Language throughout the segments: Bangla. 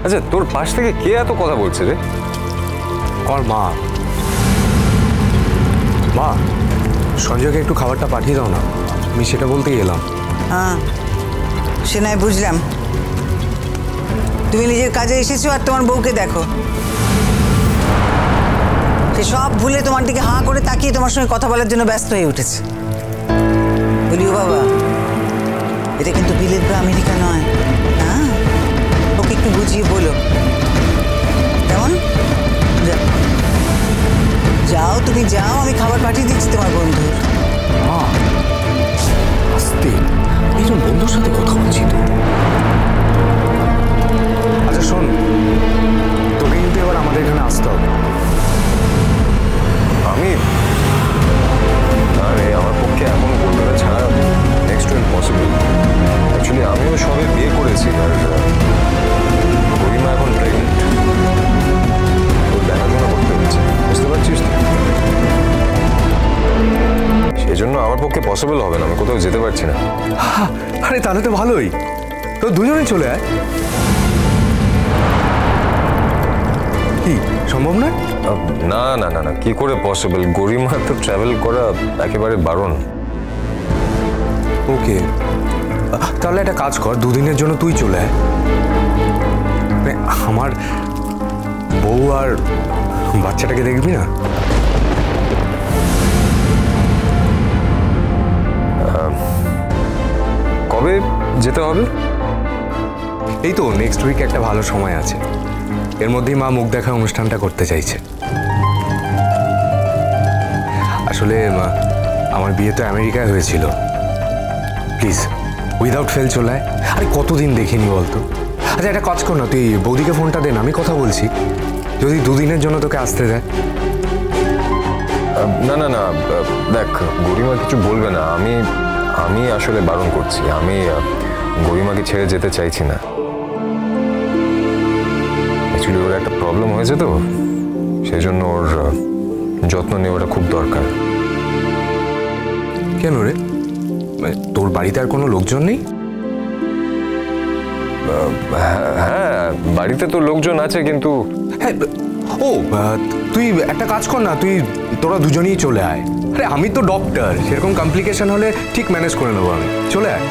আচ্ছা, তোর পাশ থেকে কে এত কথা বলছে রে? আর মা মা সঞ্জয়কে একটু খাবারটা পাঠিয়ে দাও না, আমি সেটা বলতেই এলাম। হ্যাঁ, সে নয় বুঝলাম। তুমি নিজের কাজে এসেছো আর তোমার বউকে দেখো, সে সব ভুলে তোমার দিকে হাঁ করে তাকিয়ে তোমার সঙ্গে কথা বলার জন্য ব্যস্ত হয়ে উঠেছে। বলিও বাবা, এটা কিন্তু বিলেত বা আমেরিকা নয়। হ্যাঁ, ওকে একটু বুঝিয়ে বলো কেমন? যাও তুমি যাও, আমি খাবার পাঠিয়ে দিচ্ছি তোমার বন্ধুর। মা আস্তে, এইজন বন্ধুর সাথে কথা বলছি তো। আচ্ছা শোন, তোকে কিন্তু এবার আমাদের এখানে আসতে হবে। আমি আরে আমার পক্ষে এখন কলকাতা ছাড়া নেক্সট টু ইম্পসিবল। অ্যাকচুয়ালি আমিও সবে বিয়ে করেছি আর গরিমা এখন প্রেগনেন্ট, ওর দেখাশোনা করতে হচ্ছে, বুঝতে পারছিস তো? সেই জন্য আমার পক্ষে পসিবল হবে না, আমি কোথাও যেতে পারছি না। আরে তাহলে তো ভালোই, তো দুজনেই চলে আয়। কি সম্ভব না? না না না না, কি করে পসিবল? গরিমা তো ট্রাভেল করা একেবারে বারণ। ওকে, তাহলে একটা কাজ কর, দুদিনের জন্য তুই চলে আয়। আমার বউ আর বাচ্চাটাকে দেখবি না? কবে যেতে হবে? এই তো নেক্সট উইক একটা ভালো সময় আছে, এর মধ্যেই মা মুখ দেখা অনুষ্ঠানটা করতে চাইছে। আসলে আমার বিয়ে তো আমেরিকায় হয়েছিল, প্লিজ উইদাউট ফেল চলে আয়। আরে কতদিন দেখিনি বলতো। আচ্ছা একটা কাজ কর না, তুই বৌদিকে ফোনটা দেন, আমি কথা বলছি, যদি দুদিনের জন্য তোকে আসতে দেয়। না না না, দেখ গরিমা কিছু বলবে না, আমি আসলে বারণ করছি, আমি গরিমাকে ছেড়ে যেতে চাইছি না। অ্যাকচুয়ালি ওর একটা প্রবলেম হয়েছে তো, সেই জন্য ওর যত্ন নেওয়াটা খুব দরকার। কেন রে, তোর বাড়িতে আর কোনো লোকজন নেই? হ্যাঁ, বাড়িতে তো লোকজন আছে কিন্তু হ্যাঁ, ও তুই একটা কাজ কর না, তোরা দুজনেই চলে আয়। আরে আমি তো ডক্টর, সেরকম কমপ্লিকেশন হলে ঠিক ম্যানেজ করে নেবো, আমি চলে আয়।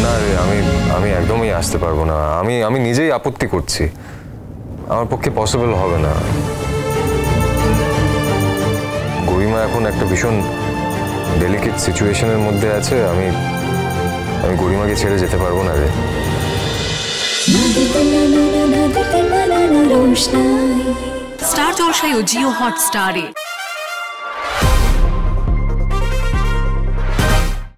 না রে, আমি একদমই আসতে পারবো না, আমি নিজেই আপত্তি করছি, আমার পক্ষে পসিবল হবে না। গরিমা এখন একটা ভীষণ ডেলিকেট সিচুয়েশনের মধ্যে আছে, আমি গরিমাকে ছেড়ে যেতে পারবো না রে। স্টার জলসায় ও জিও হটস্টারে